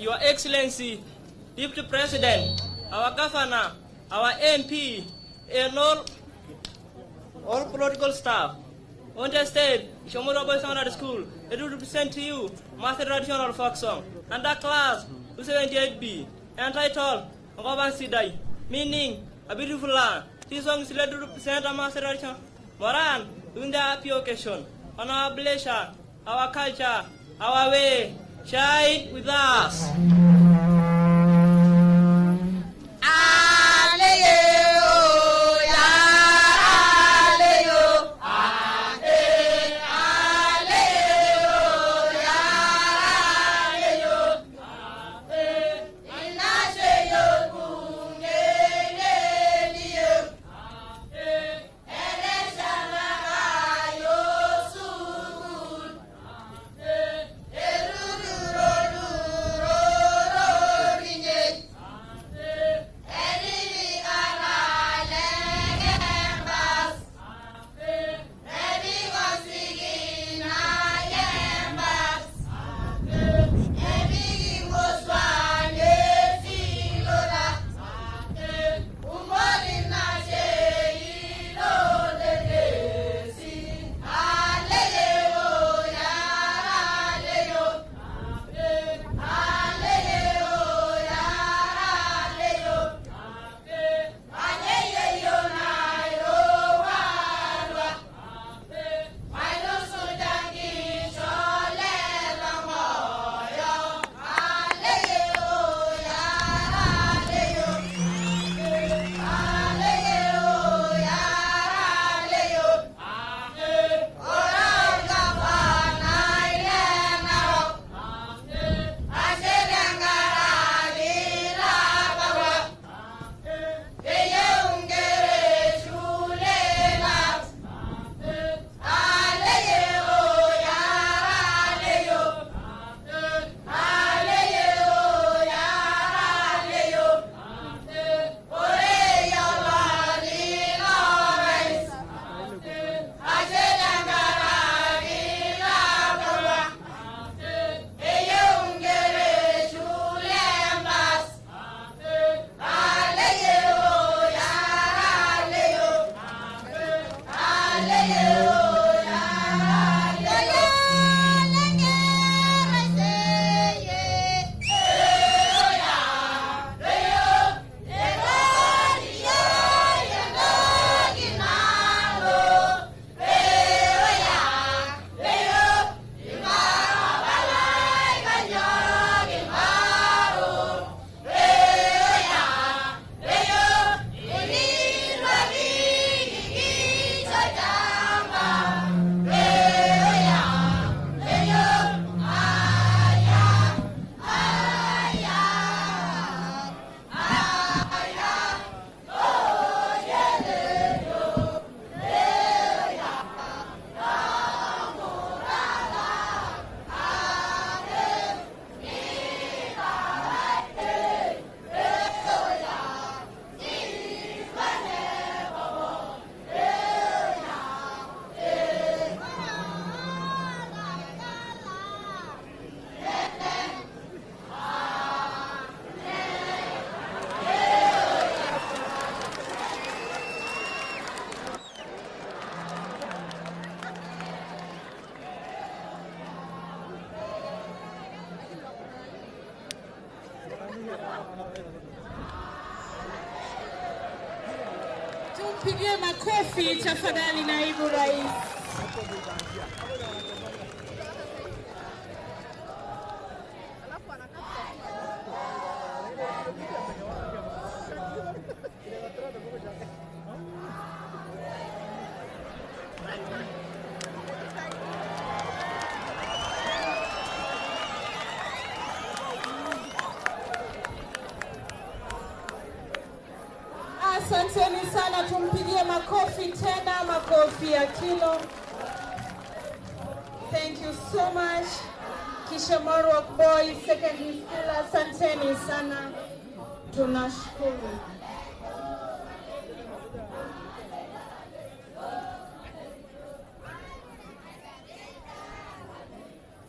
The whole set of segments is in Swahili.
Your Excellency, Deputy President, our Governor, our MP, and all political staff. On the stage, Shomoro Boys Secondary School, it will present to you Master Traditional Folk Song. And that class, 278B, entitled Ngoban Sidai, meaning a beautiful land. This song is led to represent a Master Traditional Moran during the happy occasion. On our pleasure, our culture, our way, shine with us. Tumpigie makofi tafadhali naibu rais. Asanteni sana, tumpigie makofi tena, makofi ya kilo. Thank you so much. Kishamoro Boys Secondary School, asanteni sana. Tunashukuru.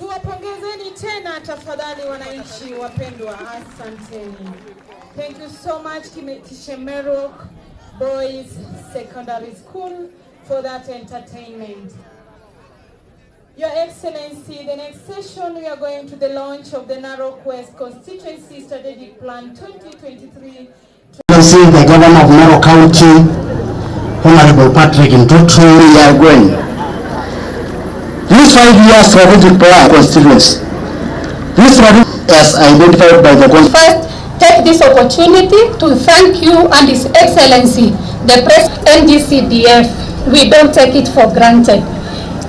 Tuwapongezeni tena tafadhali wananchi wapendwa, asanteni. Thank you so much Kishemerok Boys Secondary School for that entertainment. Your Excellency, the next session we are going to the launch of the Narok West Constituency Strategic Plan 2023. The Governor of Narok County, Honorable Patrick Ntoto, we are going. This 5-year strategic plan constituency. This strategy as identified by the First, take this opportunity to thank you and His Excellency, the President NGCDF. We don't take it for granted.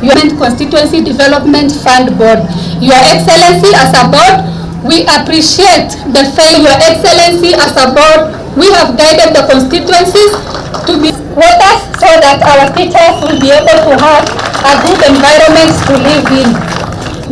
Your Constituency Development Fund Board. Your Excellency, as a board, we appreciate the faith. Your Excellency, as a board, we have guided the constituencies to be quotas so that our teachers will be able to have a good environment to live in.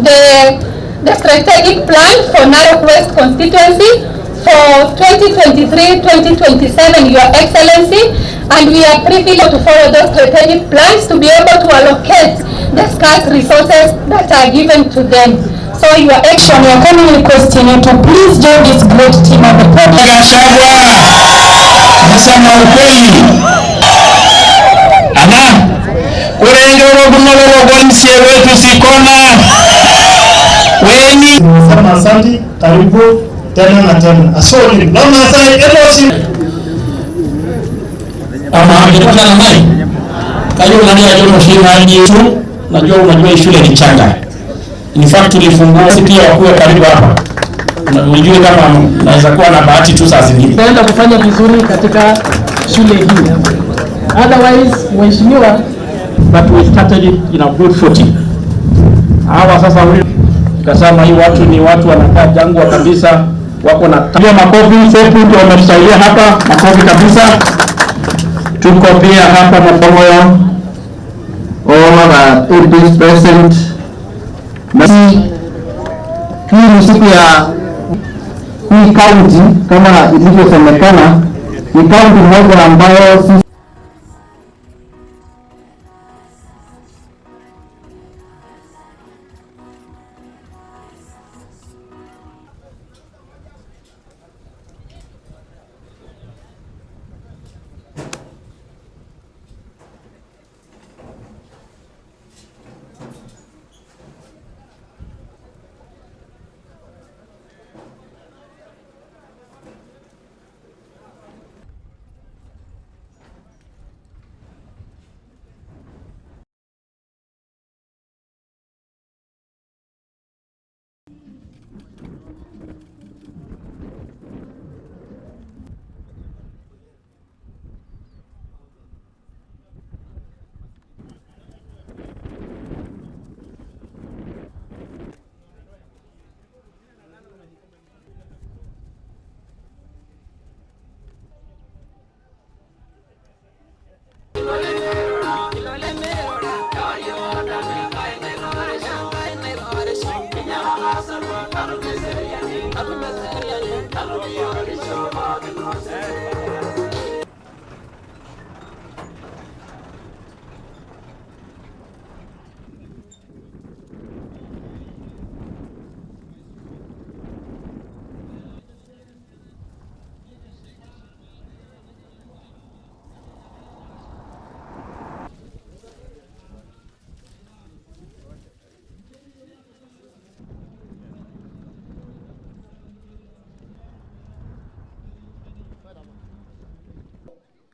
The strategic plan for Narok West constituency for 2023-2027, Your Excellency, and we are privileged to follow those strategic plans to be able to allocate the scarce resources that are given to them. So Your Excellency, we are coming requesting you to please join this great team of the public. Gachagua, nasema ukweli. Ana, kurengero kumalo kwa msie wetu sikona. Weni. Nasema asante, karibu tena na tena. Asante. Na Maasai elosi. Amepata na mai. Kayo nani ajono shirani yetu, najua unajua shule ni changa. In fact tulifungua pia wakuwe karibu hapa. Unajua kama naweza kuwa na bahati tu saa zingine. Tutaenda kufanya vizuri katika shule hii. Otherwise, mheshimiwa, but we started it in a good footing. Hawa sasa tukasema hii watu ni watu wanakaa jangwa kabisa, wako na tabia. Makofi sepu ndio wametusaidia hapa, makofi kabisa. Tuko pia hapa Mabomoyo, all the APs present. Hii ni siku ya hii county kama ilivyosemekana, ni county moja ambayo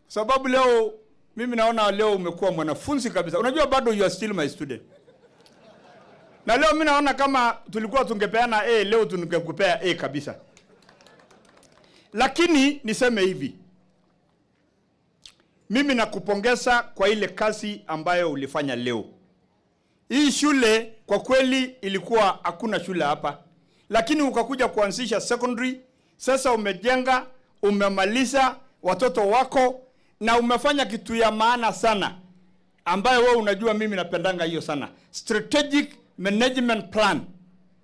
sababu leo mimi naona leo umekuwa mwanafunzi kabisa. Unajua bado you are still my student. Na leo mimi naona kama tulikuwa tungepeana A, leo tungekupea A kabisa. Lakini niseme hivi. Mimi nakupongeza kwa ile kazi ambayo ulifanya leo. Hii shule kwa kweli ilikuwa hakuna shule hapa. Lakini ukakuja kuanzisha secondary, sasa umejenga, umemaliza watoto wako na umefanya kitu ya maana sana ambayo wewe unajua mimi napendanga hiyo sana. Strategic Management Plan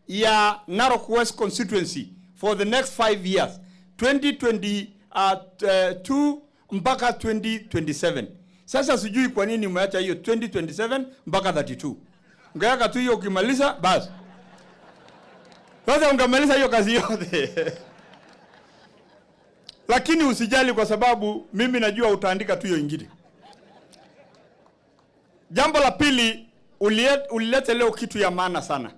ya Narok West Constituency for the next 5 years 2022 mpaka 2027. Sasa sijui kwa nini umeacha hiyo 2027 mpaka 32. Ungeweka tu hiyo ukimaliza basi. Sasa ungemaliza hiyo kazi yote. Lakini usijali kwa sababu mimi najua utaandika tu hiyo ingine. Jambo la pili, ulilete leo kitu ya maana sana.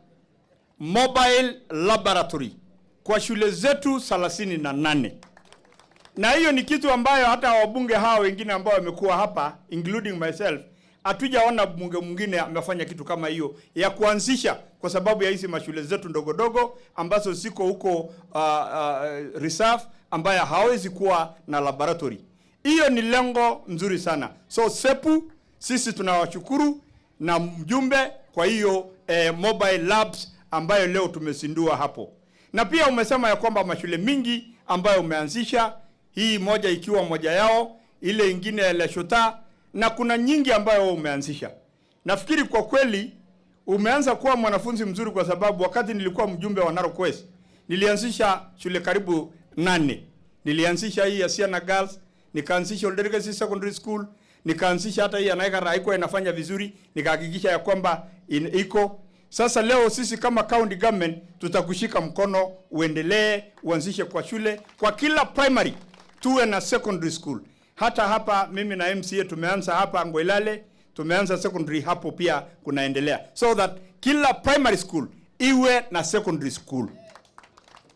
Mobile laboratory kwa shule zetu 38. Na hiyo ni kitu ambayo hata wabunge hawa wengine ambao wamekuwa hapa including myself hatujaona bunge mwingine amefanya kitu kama hiyo ya kuanzisha, kwa sababu ya hizi mashule zetu ndogo ndogo ambazo ziko huko reserve ambayo hawezi kuwa na laboratory. Hiyo ni lengo nzuri sana. So SEPU sisi tunawashukuru na mjumbe kwa hiyo mobile labs ambayo leo tumezindua hapo. Na pia umesema ya kwamba mashule mingi ambayo umeanzisha, hii moja ikiwa moja yao, ile ingine ya Leshota, na kuna nyingi ambayo umeanzisha. Nafikiri kwa kweli umeanza kuwa mwanafunzi mzuri, kwa sababu wakati nilikuwa mjumbe wa Narok West nilianzisha shule karibu 8. Nilianzisha hii ya Siana Girls, nikaanzisha Old Legacy Secondary School, nikaanzisha hata hii ya Naikara haikuwa inafanya vizuri, nikahakikisha ya kwamba iko. Sasa leo sisi kama county government tutakushika mkono uendelee uanzishe kwa shule kwa kila primary, tuwe na secondary school. Hata hapa mimi na MCA tumeanza hapa Ngwelale, tumeanza secondary hapo pia kunaendelea, so that kila primary school iwe na secondary school.